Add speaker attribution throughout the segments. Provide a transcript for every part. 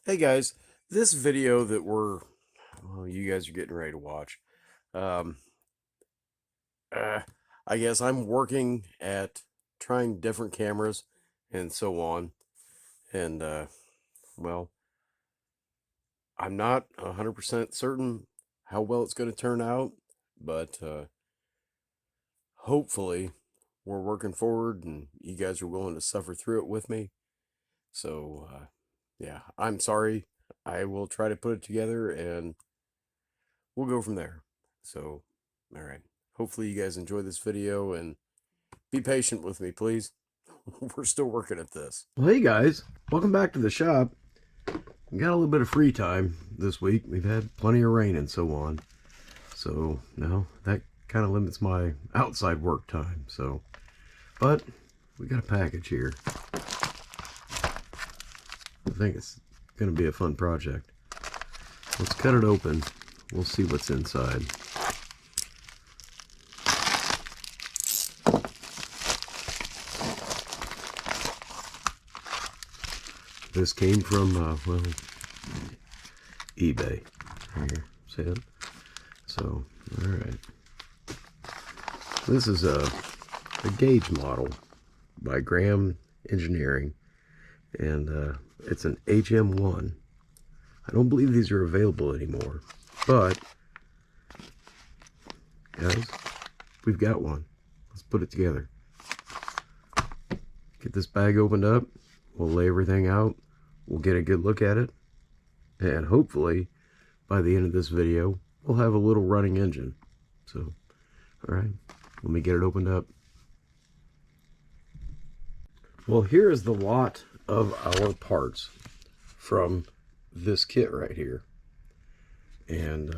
Speaker 1: Hey guys, this video that you guys are getting ready to watch. Um, uh, I guess I'm working at trying different cameras and so on. And, well, I'm not 100% certain how well it's going to turn out, but hopefully we're working forward and you guys are willing to suffer through it with me. So, yeah, I'm sorry. I will try to put it together and we'll go from there. So, all right. Hopefully you guys enjoy this video and be patient with me, please. We're still working at this.
Speaker 2: Well, hey guys, welcome back to the shop. We got a little bit of free time this week. We've had plenty of rain and so on. So, no, that kind of limits my outside work time. So, but we got a package here. I think it's going to be a fun project. Let's cut it open. We'll see what's inside. This came from, well, eBay. Here, see it? So, alright. This is a gauge model by Graham Engineering. And it's an HM1. I don't believe these are available anymore. But, guys, we've got one. Let's put it together. Get this bag opened up. We'll lay everything out. We'll get a good look at it. And hopefully, by the end of this video, we'll have a little running engine. So, alright, let me get it opened up. Well, here is the lot of our parts from this kit right here. And,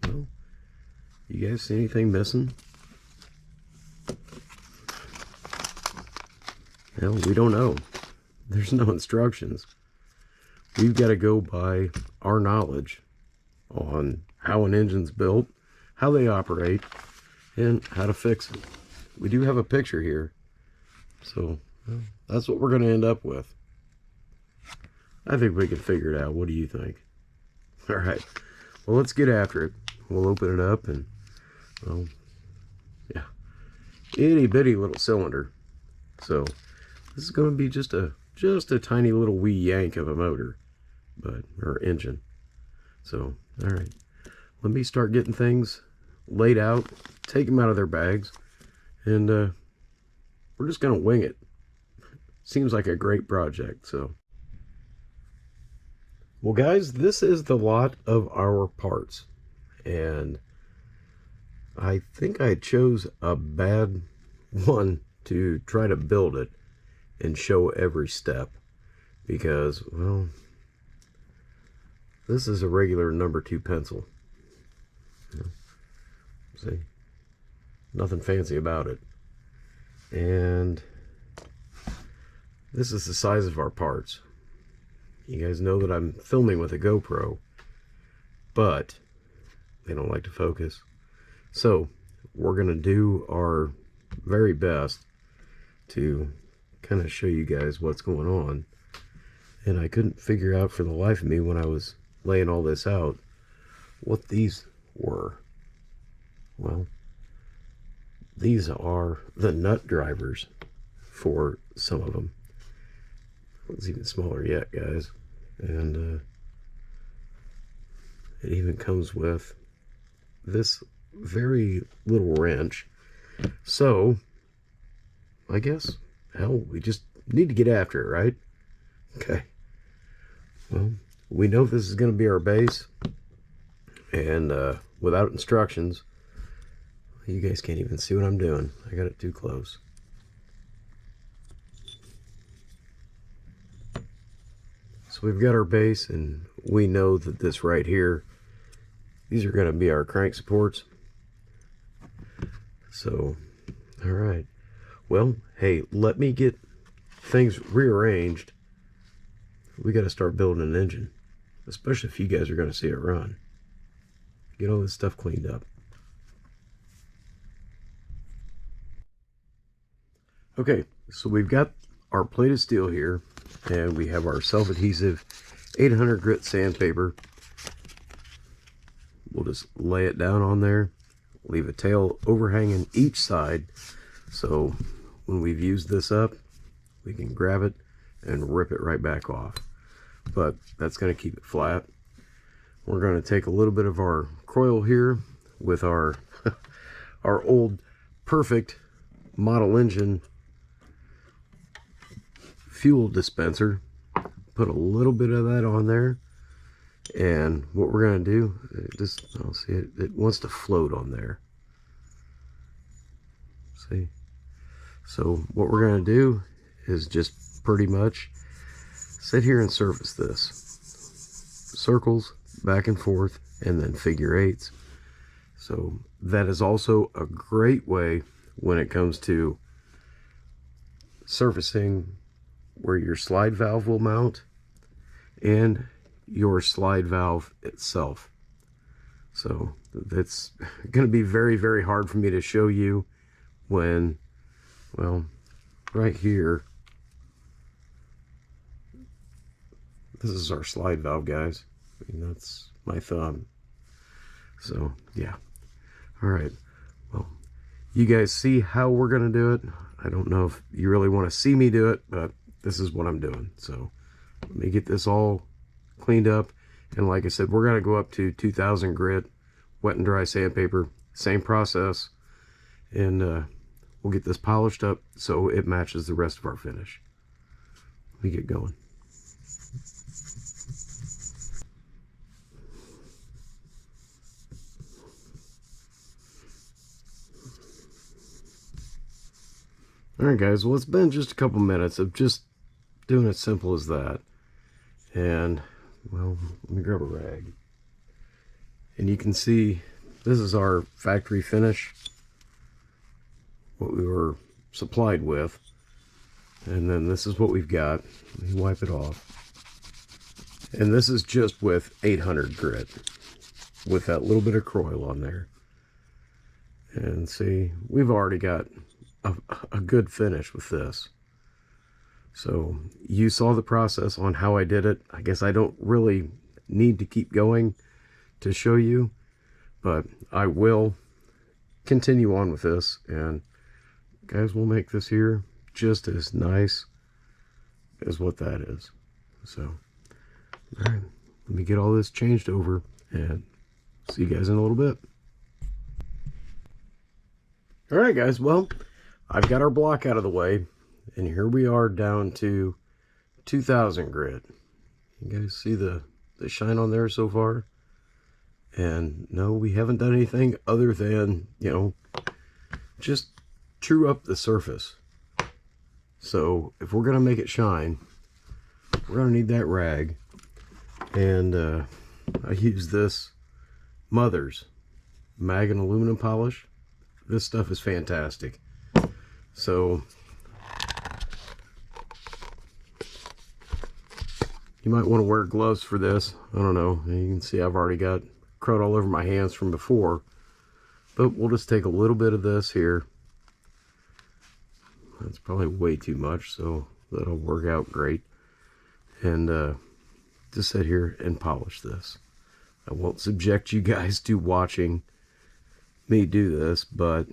Speaker 2: well, you guys see anything missing? Well, we don't know. There's no instructions. We've got to go by our knowledge on how an engine's built, how they operate, and how to fix it. We do have a picture here, so well, that's what we're going to end up with. I think we can figure it out. What do you think? All right. Well, let's get after it. We'll open it up and, well, yeah, itty bitty little cylinder. So this is going to be just a tiny little wee yank of a motor, or engine. So, all right, let me start getting things laid out, take them out of their bags, and we're just going to wing it. Seems like a great project. So, well, guys, this is the lot of our parts, and I think I chose a bad one to try to build it and show every step, because, well, this is a regular number 2 pencil. See, nothing fancy about it. And this is the size of our parts. You guys know that I'm filming with a GoPro, but they don't like to focus. So we're going to do our very best to kind of show you guys what's going on. And I couldn't figure out for the life of me when I was laying all this out what these were. Well, these are the nut drivers for some of them. It's even smaller yet, guys. And it even comes with this very little wrench. So, I guess, hell, we just need to get after it, right? Okay. Well, we know this is going to be our base. And without instructions, you guys can't even see what I'm doing. I got it too close. So we've got our base, and we know that this right here, these are going to be our crank supports. So, all right. Well, hey, let me get things rearranged. We got to start building an engine, especially if you guys are going to see it run. Get all this stuff cleaned up. Okay, so we've got our plate of steel here, and we have our self-adhesive 800 grit sandpaper. We'll just lay it down on there, leave a tail overhanging each side, so when we've used this up, we can grab it and rip it right back off. But that's going to keep it flat. We're going to take a little bit of our coil here with our our old perfect model engine fuel dispenser. Put a little bit of that on there, and what we're going to do, I'll see it wants to float on there. See? So what we're going to do is just pretty much sit here and surface this. Circles, back and forth, and then figure eights. So that is also a great way when it comes to surfacing where your slide valve will mount and your slide valve itself. So it's going to be very, very hard for me to show you when, well, right here, this is our slide valve, guys. I mean, that's my thumb. So yeah. All right. Well, you guys see how we're going to do it. I don't know if you really want to see me do it, but this is what I'm doing. So let me get this all cleaned up. And like I said, we're going to go up to 2000 grit, wet and dry sandpaper, same process. And we'll get this polished up so it matches the rest of our finish. Let me get going. Alright guys, well it's been just a couple minutes of just doing it simple as that. And, well, let me grab a rag. And you can see, this is our factory finish. What we were supplied with. And then this is what we've got. Let me wipe it off. And this is just with 800 grit. With that little bit of croil on there. And see, we've already got a good finish with this. So you saw the process on how I did it. I guess I don't really need to keep going to show you, but I will continue on with this, and guys, we'll make this here just as nice as what that is. So all right, let me get all this changed over and see you guys in a little bit. All right guys, well, I've got our block out of the way, and here we are down to 2000 grit. You guys see the shine on there so far? And no, we haven't done anything other than, you know, just true up the surface. So if we're going to make it shine, we're going to need that rag. And I use this Mother's mag and aluminum polish. This stuff is fantastic. So you might want to wear gloves for this. I don't know. You can see I've already got crud all over my hands from before. But we'll just take a little bit of this here. That's probably way too much, so that'll work out great. And just sit here and polish this. I won't subject you guys to watching me do this, but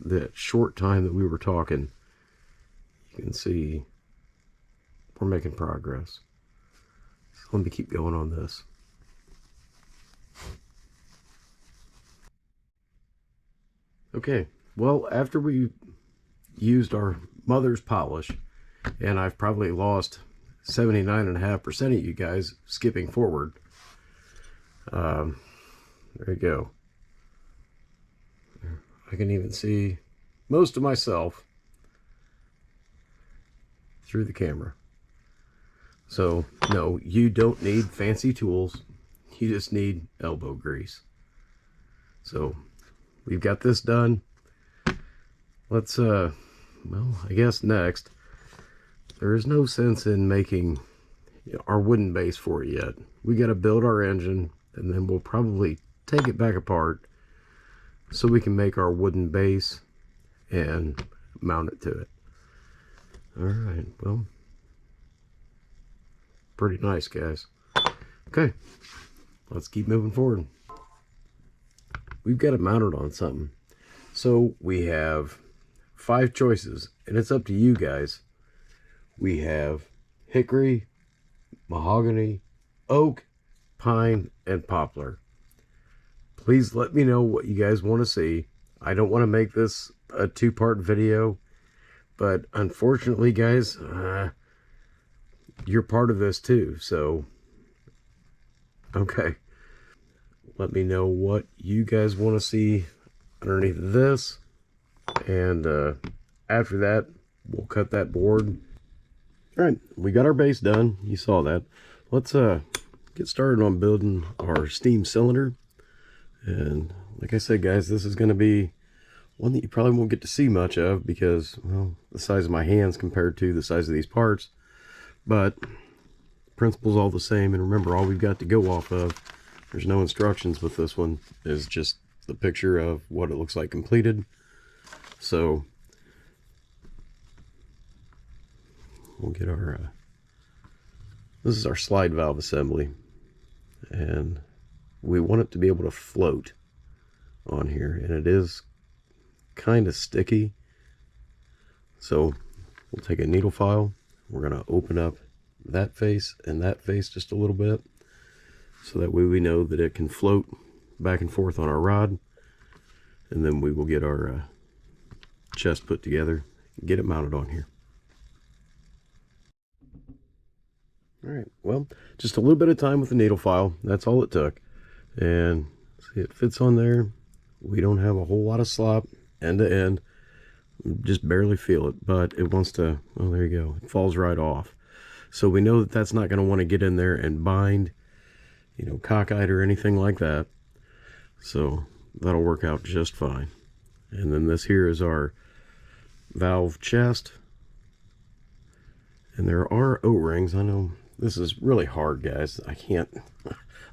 Speaker 2: that short time that we were talking, you can see we're making progress. So let me keep going on this. Okay, well, after we used our Mother's polish, and I've probably lost 79.5% of you guys skipping forward. There you go. I can even see most of myself through the camera. So, no, you don't need fancy tools. You just need elbow grease. So, we've got this done. Let's, well, I guess next, there is no sense in making our wooden base for it yet. We got to build our engine, and then we'll probably take it back apart so we can make our wooden base and mount it to it. All right, well, pretty nice, guys. Okay, let's keep moving forward. We've got it mounted on something. So we have 5 choices, and it's up to you guys. We have hickory, mahogany, oak, pine, and poplar. Please let me know what you guys want to see. I don't want to make this a 2-part video, but unfortunately, guys, you're part of this too. So, okay. Let me know what you guys want to see underneath this. And after that, we'll cut that board. All right, we got our base done. You saw that. Let's get started on building our steam cylinder. And like I said, guys, this is going to be one that you probably won't get to see much of because, well, the size of my hands compared to the size of these parts. But principle's all the same. And remember, all we've got to go off of, there's no instructions with this one, is just the picture of what it looks like completed. So we'll get our, this is our slide valve assembly. And we want it to be able to float on here, and it is kind of sticky. So we'll take a needle file. We're going to open up that face and that face just a little bit, so that way we know that it can float back and forth on our rod. And then we will get our chest put together and get it mounted on here. All right, well, just a little bit of time with the needle file. That's all it took. And see, it fits on there. We don't have a whole lot of slop end to end. Just barely feel it, but it wants to, oh, there you go. It falls right off. So we know that that's not going to want to get in there and bind, you know, cockeyed or anything like that. So that'll work out just fine. And then this here is our valve chest. And there are O-rings. I know this is really hard, guys.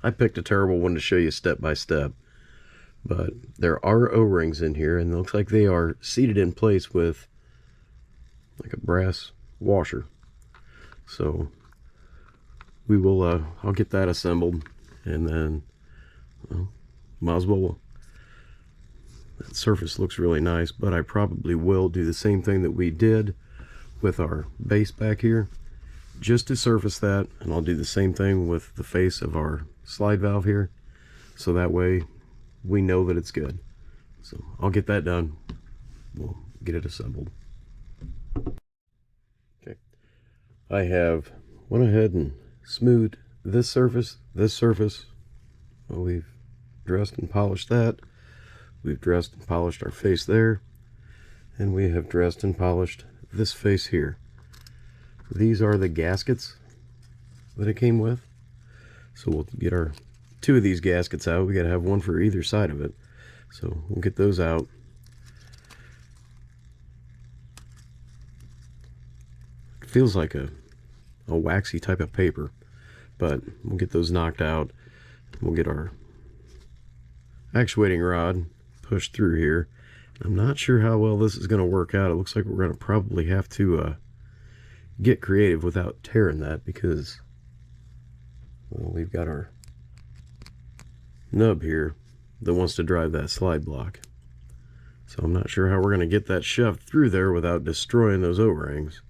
Speaker 2: I picked a terrible one to show you step by step. But there are O-rings in here, and it looks like they are seated in place with like a brass washer. So we will, I'll get that assembled, and then, well, might as well. That surface looks really nice, but I probably will do the same thing that we did with our base back here, just to surface that, and I'll do the same thing with the face of our slide valve here, so that way we know that it's good. So I'll get that done. We'll get it assembled. Okay, I have went ahead and smoothed this surface. Well, we've dressed and polished that. We've dressed and polished our face there, and we have dressed and polished this face here. These are the gaskets that it came with. So we'll get our 2 of these gaskets out. We got to have one for either side of it. So we'll get those out. It feels like a waxy type of paper, but we'll get those knocked out. We'll get our actuating rod pushed through here. I'm not sure how well this is going to work out. It looks like we're going to probably have to get creative without tearing that, because, well, we've got our nub here that wants to drive that slide block. So I'm not sure how we're going to get that shoved through there without destroying those O-rings,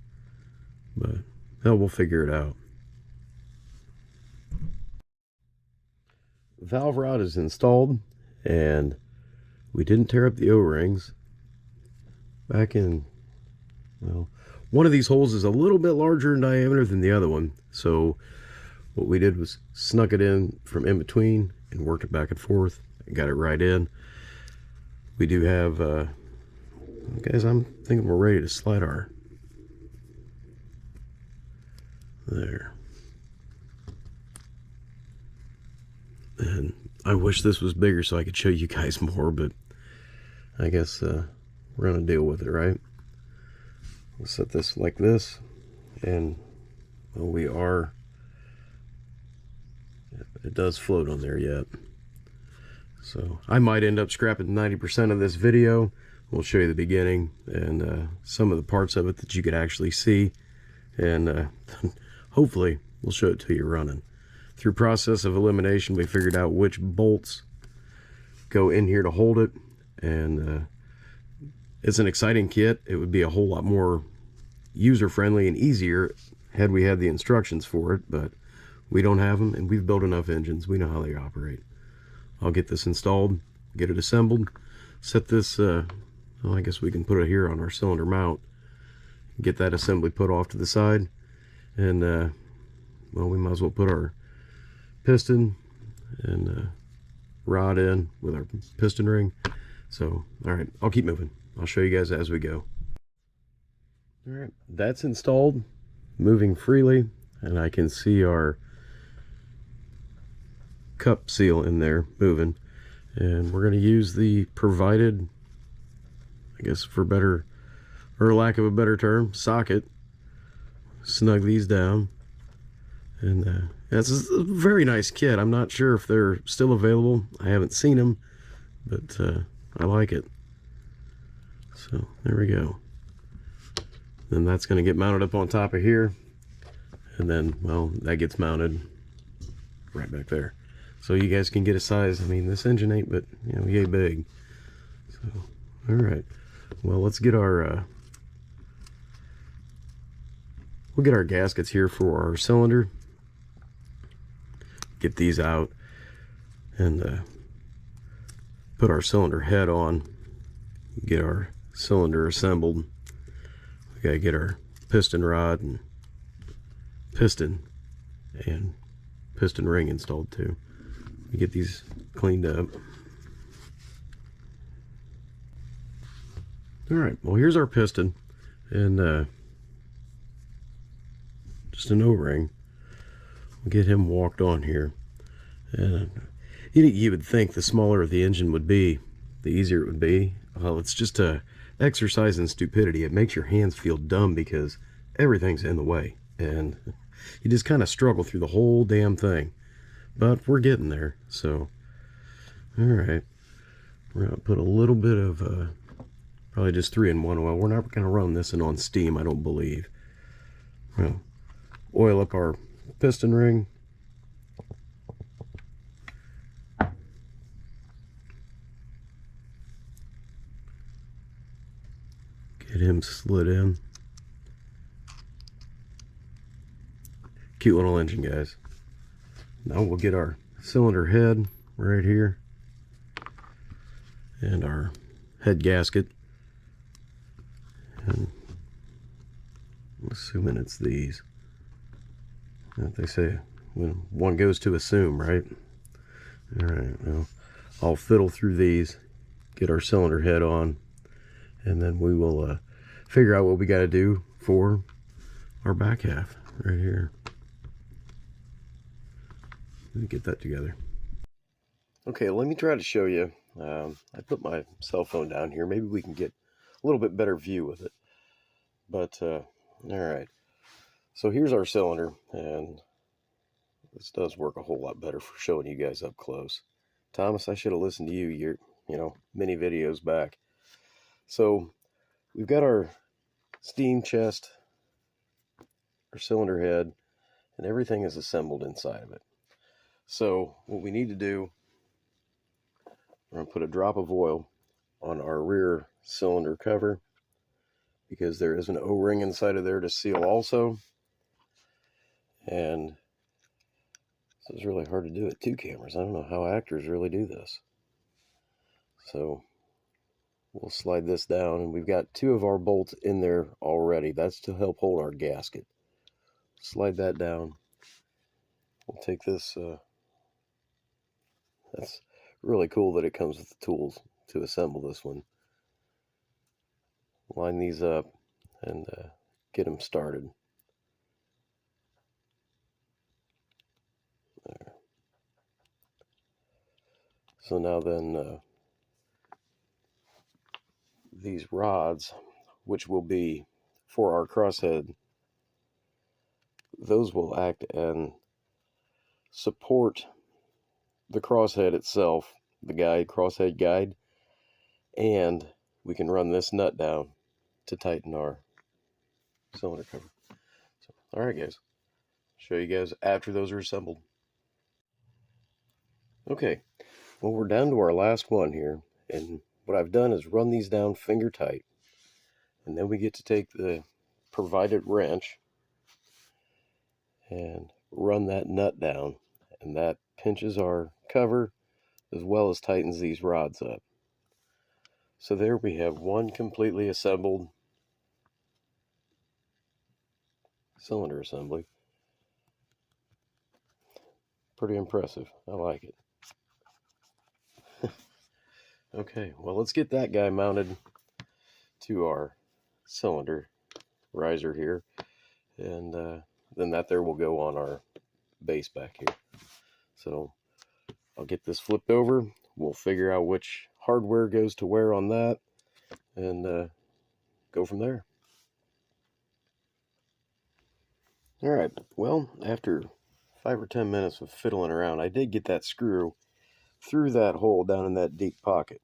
Speaker 2: but hell, we'll figure it out. Valve rod is installed, and we didn't tear up the O-rings. Back in, well, one of these holes is a little bit larger in diameter than the other one, so what we did was snuck it in from in between and worked it back and forth and got it right in. We do have, guys, I'm thinking we're ready to slide our, there. And I wish this was bigger so I could show you guys more, but I guess we're going to deal with it, right? We'll set this like this, and well, we are, it does float on there yet. So I might end up scrapping 90% of this video. We'll show you the beginning and some of the parts of it that you could actually see, and hopefully we'll show it to you running. through process of elimination, we figured out which bolts go in here to hold it, and it's an exciting kit. It would be a whole lot more user-friendly and easier had we had the instructions for it, but we don't have them, and we've built enough engines. We know how they operate. I'll get this installed, get it assembled, set this, well, I guess we can put it here on our cylinder mount, get that assembly put off to the side, and well, we might as well put our piston and rod in with our piston ring. So, all right, I'll keep moving. I'll show you guys as we go. All right, that's installed, moving freely, and I can see our cup seal in there moving. And we're going to use the provided, I guess for better, or lack of a better term, socket. Snug these down. And it's a very nice kit. I'm not sure if they're still available. I haven't seen them, but I like it. So there we go. Then that's going to get mounted up on top of here. And then, well, that gets mounted right back there. So you guys can get a size. I mean, this engine ain't but, you know, yay big. So, all right. Well, let's get our, we'll get our gaskets here for our cylinder. Get these out and put our cylinder head on. Get our cylinder assembled. We gotta get our piston rod and piston ring installed too. We get these cleaned up. All right, well, here's our piston and just an O-ring. We'll get him walked on here. And you would think the smaller the engine would be, the easier it would be. Well, it's just a exercise in stupidity. It makes your hands feel dumb because everything's in the way, and you just kind of struggle through the whole damn thing. But we're getting there. So, all right, we're gonna put a little bit of probably just 3-in-1 oil. We're not gonna run this in on steam, I don't believe. We'll oil up our piston ring. Get him slid in. Cute little engine, guys. Now we'll get our cylinder head right here and our head gasket. And I'm assuming it's these. They say when one goes to assume, right? All right, well, I'll fiddle through these, get our cylinder head on, and then we will figure out what we got to do for our back half right here. Let me get that together. Okay, let me try to show you. I put my cell phone down here. Maybe we can get a little bit better view with it. But, all right. So here's our cylinder, and this does work a whole lot better for showing you guys up close. Thomas, I should have listened to you, many videos back. So we've got our steam chest, our cylinder head, and everything is assembled inside of it. So what we need to do, we're going to put a drop of oil on our rear cylinder cover, because there is an O-ring inside of there to seal also. And so it's really hard to do at 2 cameras. I don't know how actors really do this. So we'll slide this down, and we've got 2 of our bolts in there already. That's to help hold our gasket. Slide that down. We'll take this. That's really cool that it comes with the tools to assemble this one. Line these up and get them started. There. So now then, these rods, which will be for our crosshead, those will act and support the crosshead itself, the guide, crosshead guide, and we can run this nut down to tighten our cylinder cover. So, all right, guys, show you guys after those are assembled. Okay, well, we're down to our last one here, and what I've done is run these down finger tight, and then we get to take the provided wrench and run that nut down, and that pinches our cover as well as tightens these rods up. So there we have one completely assembled cylinder assembly. Pretty impressive. I like it. Okay, well, let's get that guy mounted to our cylinder riser here, and then that there will go on our base back here. So I'll get this flipped over. We'll figure out which hardware goes to where on that, and go from there. All right, well, after 5 or 10 minutes of fiddling around, I did get that screw through that hole down in that deep pocket.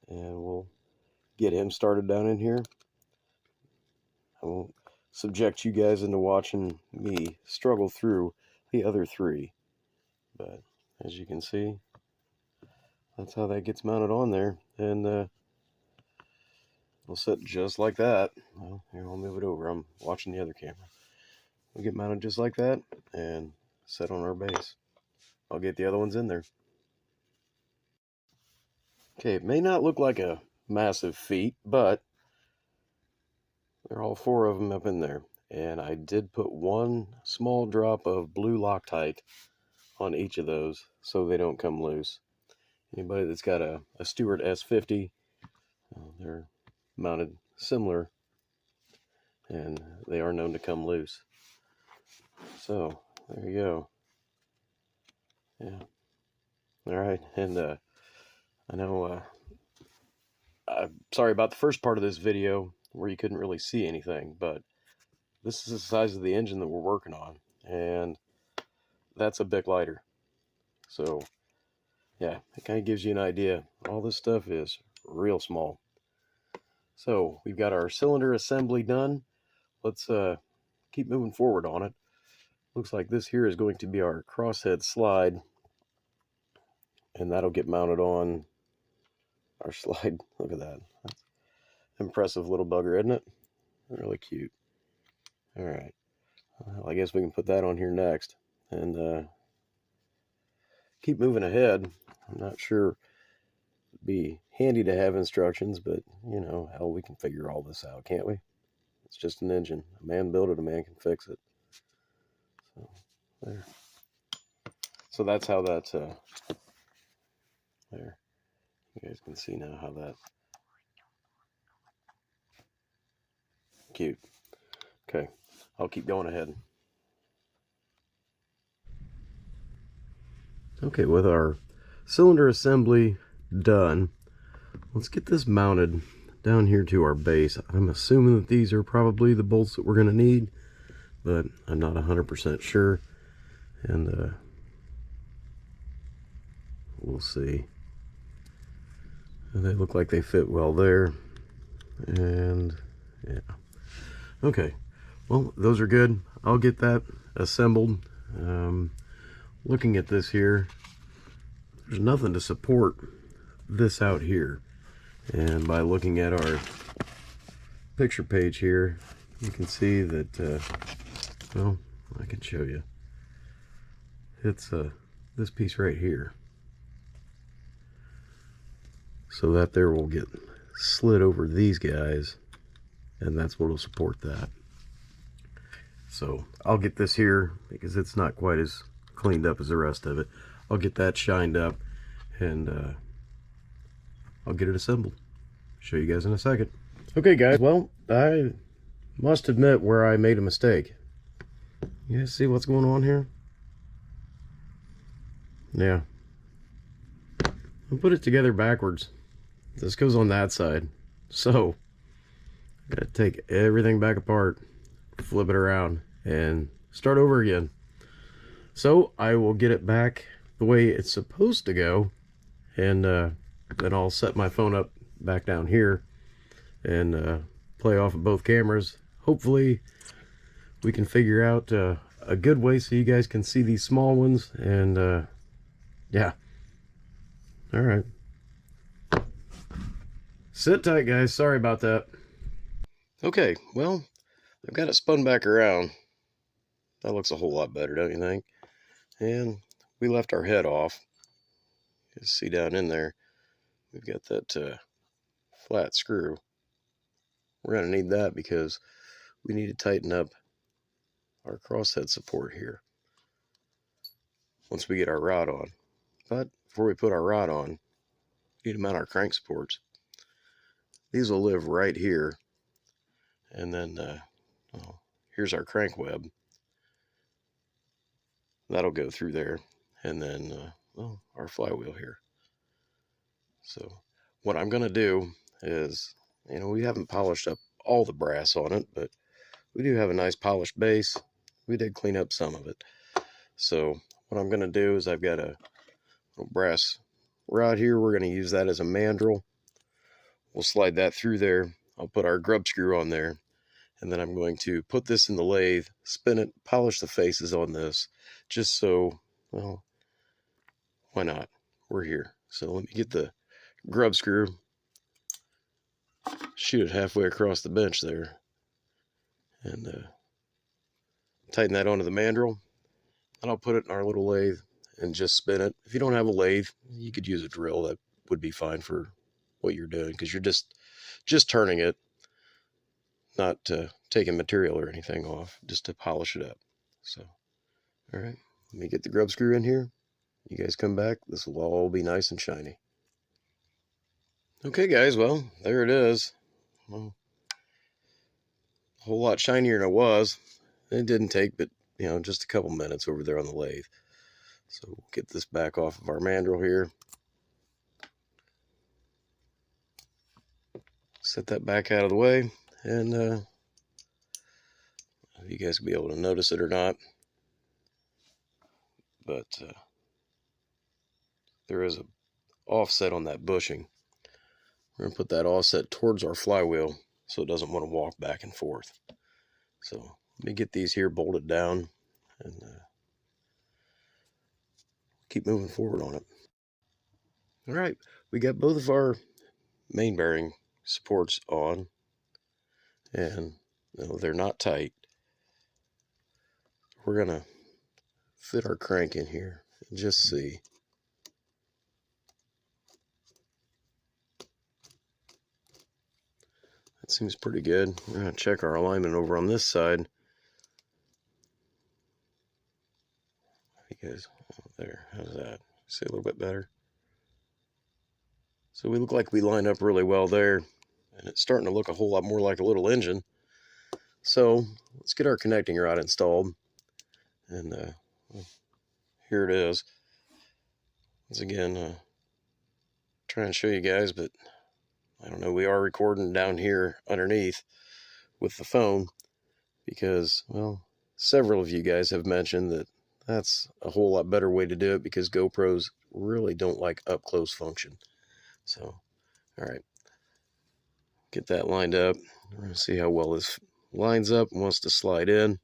Speaker 2: And we'll get him started down in here. I won't subject you guys into watching me struggle through the other three. But as you can see, that's how that gets mounted on there. And we'll set just like that. Well, here, I'll move it over. I'm watching the other camera. We'll get mounted just like that and set on our base. I'll get the other ones in there. Okay, it may not look like a massive feat, but there are all 4 of them up in there. And I did put one small drop of blue Loctite on each of those so they don't come loose. Anybody that's got a Stewart S50, they're mounted similar, and they are known to come loose. So there you go. Yeah. All right, and I know I'm sorry about the first part of this video where you couldn't really see anything, but this is the size of the engine that we're working on, and that's a Bic lighter. So yeah, it kind of gives you an idea. All this stuff is real small. So we've got our cylinder assembly done. Let's keep moving forward on it. Looks like this here is going to be our crosshead slide, and that'll get mounted on our slide. Look at that. That's impressive little bugger, isn't it? Really cute. All right. Well, I guess we can put that on here next and keep moving ahead. I'm not sure. It'd be handy to have instructions, but you know, hell, we can figure all this out, can't we? It's just an engine. A man built it, a man can fix it. So there. So that's how that there. You guys can see now how that cute. Okay, I'll keep going ahead. Okay, with our cylinder assembly done, let's get this mounted down here to our base. I'm assuming that these are probably the bolts that we're going to need, but I'm not 100% sure, and we'll see. They look like they fit well there, and yeah. Okay, well, those are good. I'll get that assembled. Looking at this here, there's nothing to support this out here, and by looking at our picture page here, you can see that well, I can show you. It's this piece right here. So that there will get slid over these guys, and that's what will support that. So I'll get this here because it's not quite as cleaned up as the rest of it. I'll get that shined up, and I'll get it assembled. Show you guys in a second. Okay guys, well, I must admit where I made a mistake. You guys see what's going on here? Yeah, I put it together backwards. This goes on that side, so I gotta take everything back apart, flip it around, and start over again. So I will get it back the way it's supposed to go, and then I'll set my phone up back down here and play off of both cameras. Hopefully we can figure out a good way so you guys can see these small ones, and Yeah. All right. Sit tight, guys. Sorry about that.
Speaker 1: Okay, well, I've got it spun back around. That looks a whole lot better, don't you think? And we left our head off. You see down in there, we've got that flat screw. We're going to need that because we need to tighten up our crosshead support here once we get our rod on. But before we put our rod on, we need to mount our crank supports. These will live right here. And then here's our crank web. That'll go through there. And then, our flywheel here. So what I'm going to do is, we haven't polished up all the brass on it, but we do have a nice polished base. We did clean up some of it. So what I'm going to do is I've got a little brass rod here. We're going to use that as a mandrel. We'll slide that through there. I'll put our grub screw on there. And then I'm going to put this in the lathe, spin it, polish the faces on this, just so, well, why not? We're here. So let me get the grub screw, shoot it halfway across the bench there, and tighten that onto the mandrel. And I'll put it in our little lathe and just spin it. If you don't have a lathe, you could use a drill. That would be fine for what you're doing, because you're just turning it, not taking material or anything off, just to polish it up. So, all right, let me get the grub screw in here. You guys come back. This will all be nice and shiny. Okay, guys, well, there it is. Well, a whole lot shinier than it was. It didn't take but, just a couple minutes over there on the lathe. So we'll get this back off of our mandrel here. Set that back out of the way, and you guys will be able to notice it or not, but there is an offset on that bushing. We're going to put that offset towards our flywheel so it doesn't want to walk back and forth. So let me get these here bolted down and keep moving forward on it. All right, we got both of our main bearing supports on, and they're not tight. We're going to fit our crank in here and just see. That seems pretty good. We're going to check our alignment over on this side. You guys, there, how's that? See a little bit better? So we look like we line up really well there, and it's starting to look a whole lot more like a little engine. So let's get our connecting rod installed, and here it is. Once again, trying to show you guys, but I don't know, we are recording down here underneath with the phone because, well, several of you guys have mentioned that that's a whole lot better way to do it because GoPros really don't like up close function. So, all right, get that lined up. We're going to see how well this lines up and wants to slide in.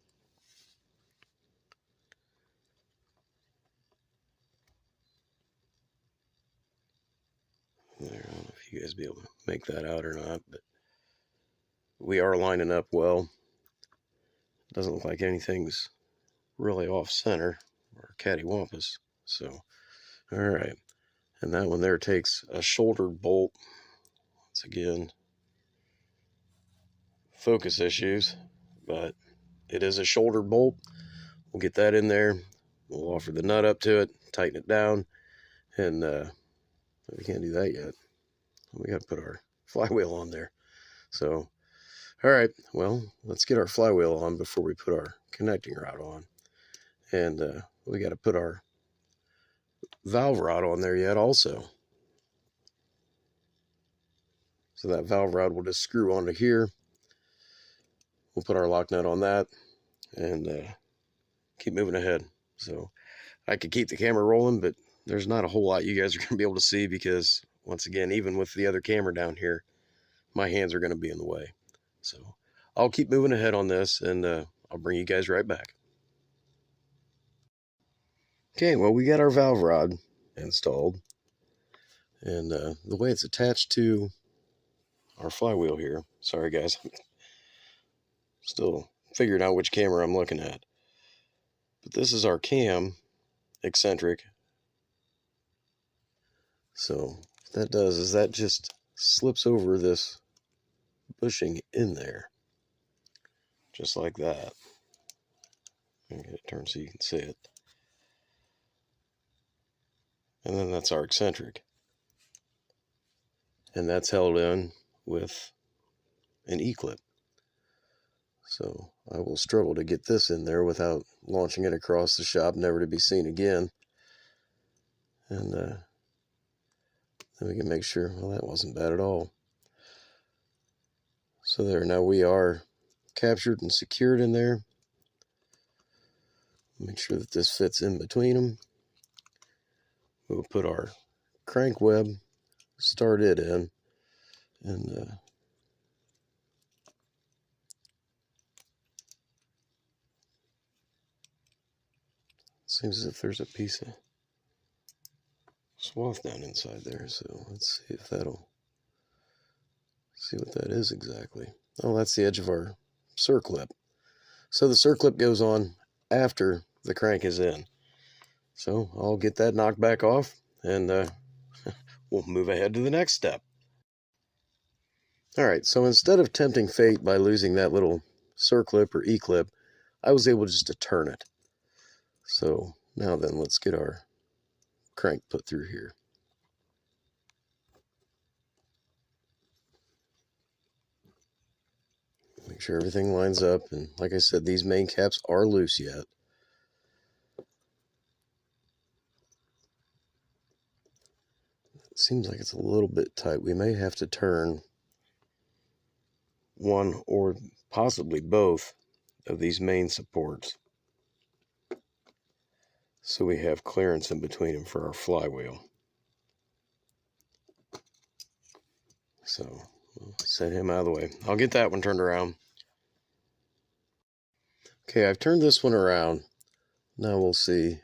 Speaker 1: There, I don't know if you guys be able to make that out or not, but we are lining up well. Doesn't look like anything's really off center or cattywampus. So, all right. And that one there takes a shouldered bolt. Once again, focus issues, but it is a shoulder bolt. We'll get that in there. We'll offer the nut up to it, tighten it down, and we can't do that yet. We got to put our flywheel on there. So, all right, well, let's get our flywheel on before we put our connecting rod on. And we got to put our valve rod on there yet also. So that valve rod will just screw onto here. We'll put our lock nut on that and keep moving ahead. So I could keep the camera rolling, but there's not a whole lot you guys are going to be able to see because, once again, even with the other camera down here, my hands are going to be in the way. So I'll keep moving ahead on this, and I'll bring you guys right back. Okay, well, we got our valve rod
Speaker 2: installed. And the way it's attached to our flywheel here, sorry guys, I'm still figuring out which camera I'm looking at. But this is our cam eccentric. So what that does is that just slips over this bushing in there, just like that. Let me get it turned so you can see it. And then that's our eccentric. And that's held in with an E-clip. So I will struggle to get this in there without launching it across the shop, never to be seen again. And then we can make sure, well, that wasn't bad at all. So there, now we are captured and secured in there. Make sure that this fits in between them. We'll put our crank web, start it in, and seems as if there's a piece of swath down inside there, so let's see if that'll, see what that is exactly. Oh, that's the edge of our circlip. So the circlip goes on after the crank is in. So I'll get that knocked back off, and we'll move ahead to the next step. Alright, so instead of tempting fate by losing that little circlip or E-clip, I was able just to turn it. So now then, let's get our crank put through here. Make sure everything lines up, and like I said, these main caps are loose yet. It seems like it's a little bit tight. We may have to turn one or possibly both of these main supports so we have clearance in between them for our flywheel. So we'll set him out of the way. I'll get that one turned around. Okay, I've turned this one around. Now we'll see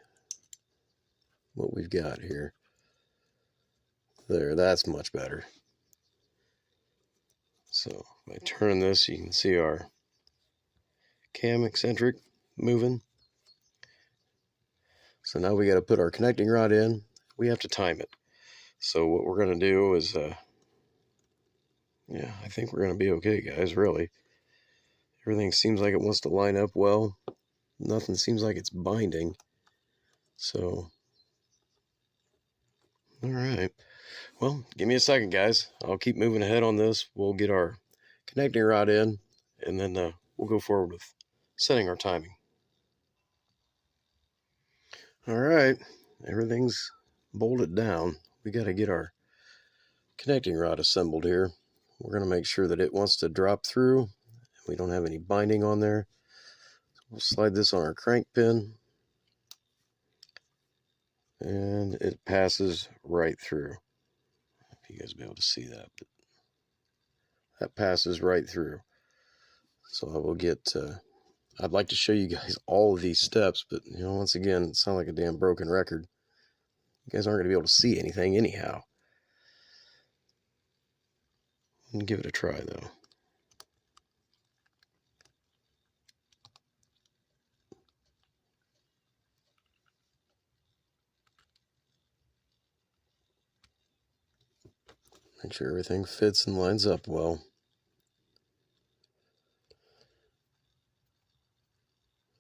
Speaker 2: what we've got here. There, that's much better. So by turning this, you can see our cam eccentric moving. So now we got to put our connecting rod in. We have to time it. So what we're going to do is, yeah, I think we're going to be okay, guys, really. Everything seems like it wants to line up well. Nothing seems like it's binding. So, all right. Well, give me a second, guys. I'll keep moving ahead on this. We'll get our connecting rod in, and then we'll go forward with setting our timing. All right, everything's bolted down. We got to get our connecting rod assembled here. We're going to make sure that it wants to drop through. We don't have any binding on there. We'll slide this on our crank pin, and it passes right through. If you guys will be able to see that, but that passes right through. So I will get, I'd like to show you guys all of these steps, but you know, once again, it sounds like a damn broken record. You guys aren't going to be able to see anything anyhow. And give it a try though. Make sure everything fits and lines up well.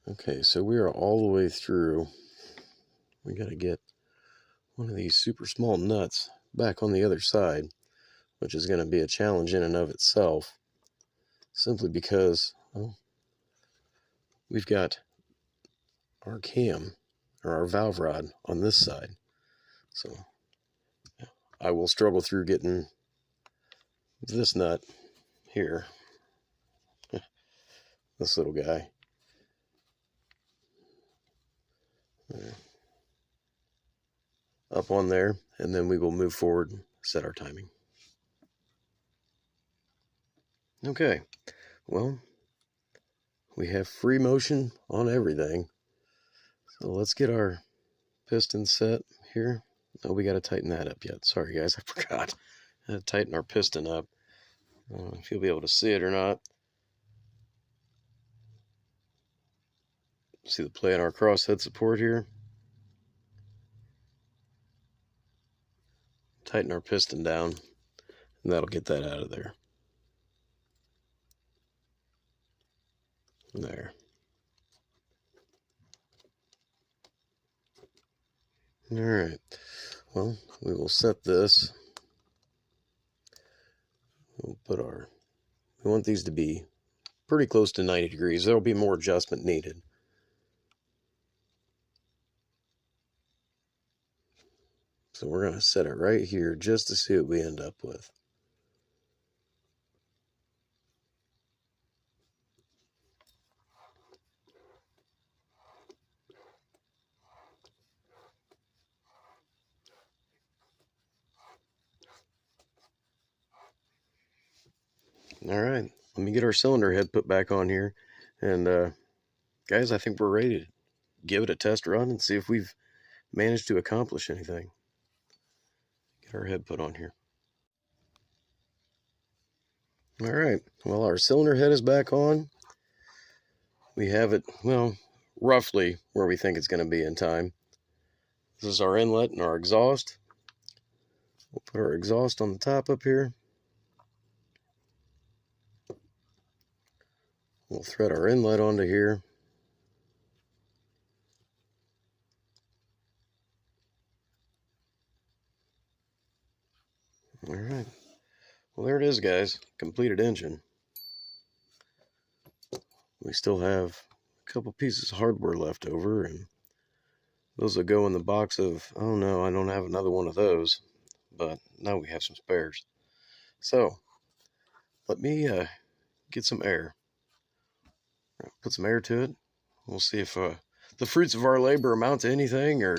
Speaker 2: Okay, so we are all the way through. We got to get one of these super small nuts back on the other side, which is going to be a challenge in and of itself, simply because, well, we've got our cam, or our valve rod, on this side. So I will struggle through getting this nut here, this little guy. Up on there, and then we will move forward and set our timing. Okay, well, we have free motion on everything. So let's get our piston set here. Oh, we got to tighten that up yet. Sorry, guys, I forgot. I had to tighten our piston up. I don't know if you'll be able to see it or not. See the play on our crosshead support here? Tighten our piston down, and that'll get that out of there. There. Alright, well, we will set this. We'll put our, we want these to be pretty close to 90 degrees. There'll be more adjustment needed. So we're going to set it right here just to see what we end up with. Alright, let me get our cylinder head put back on here. And guys, I think we're ready to give it a test run and see if we've managed to accomplish anything. Get our head put on here. Alright, well, our cylinder head is back on. We have it, well, roughly where we think it's going to be in time. This is our inlet and our exhaust. We'll put our exhaust on the top up here. We'll thread our inlet onto here. Alright, well, there it is, guys. Completed engine. We still have a couple pieces of hardware left over, and those will go in the box of, oh no, I don't have another one of those, but now we have some spares. So let me get some air, put some air to it. We'll see if the fruits of our labor amount to anything or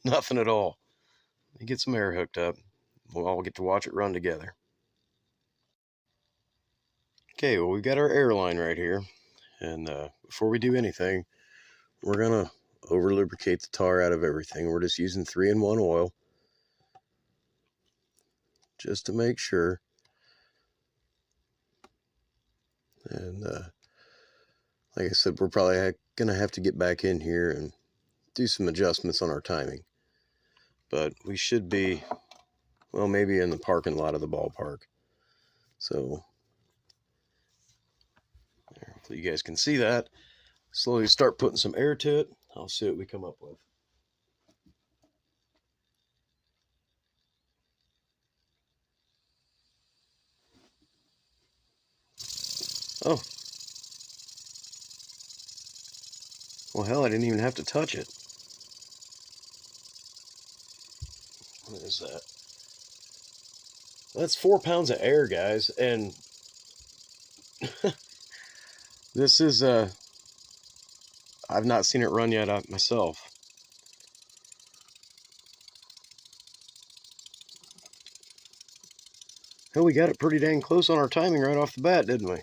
Speaker 2: nothing at all. Let me get some air hooked up. We'll all get to watch it run together. Okay, well, we've got our air line right here, and before we do anything, we're gonna over lubricate the tar out of everything. We're just using 3-in-1 oil just to make sure. And like I said, we're probably gonna have to get back in here and do some adjustments on our timing, but we should be, well, maybe in the parking lot of the ballpark. So hopefully you guys can see that. Slowly start putting some air to it. I'll see what we come up with. Oh, well, hell, I didn't even have to touch it. What is that? That's 4 pounds of air, guys, and this is I've not seen it run yet myself. Hell, we got it pretty dang close on our timing right off the bat, didn't we?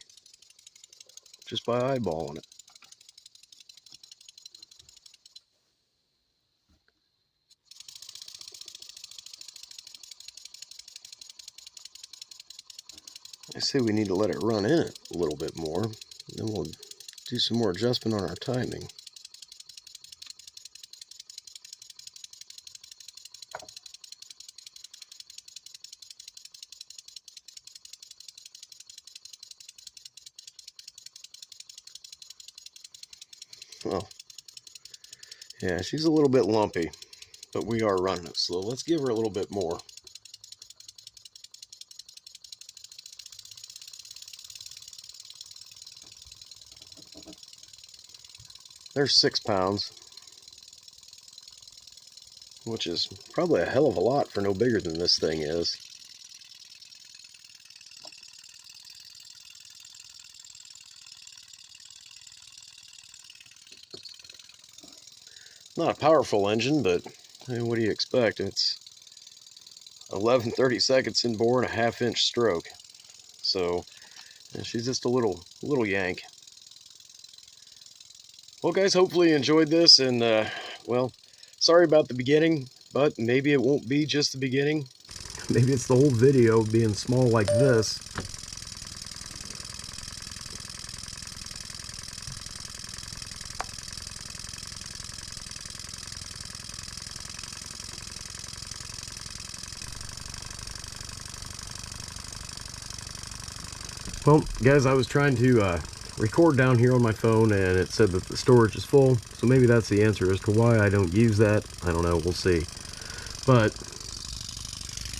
Speaker 2: Just by eyeballing it. I say we need to let it run in it a little bit more. Then we'll do some more adjustment on our timing. Well, yeah, she's a little bit lumpy, but we are running it slow. Let's give her a little bit more. There's 6 pounds, which is probably a hell of a lot for no bigger than this thing is. Not a powerful engine, but I mean, what do you expect? It's 11/32 in bore and a 1/2 inch stroke. So yeah, she's just a little yank. Well, guys, hopefully you enjoyed this, and well, sorry about the beginning. But maybe it won't be just the beginning. Maybe it's the whole video being small like this. Well, guys, I was trying to record down here on my phone, and it said that the storage is full, so maybe that's the answer as to why I don't use that. I don't know, we'll see. But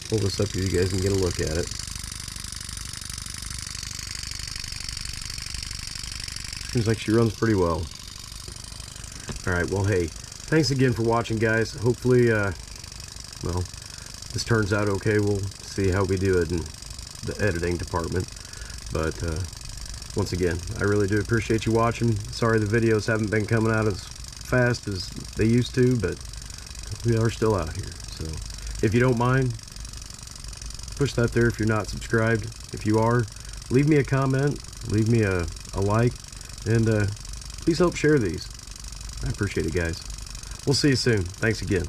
Speaker 2: pull this up here, you guys can get a look at it. Seems like she runs pretty well. Alright, well, hey, thanks again for watching, guys. Hopefully, well, this turns out okay. We'll see how we do it in the editing department. But once again, I really do appreciate you watching. Sorry the videos haven't been coming out as fast as they used to, but we are still out here. So if you don't mind, push that there if you're not subscribed. If you are, leave me a comment, leave me a like, and please help share these. I appreciate it, guys. We'll see you soon. Thanks again.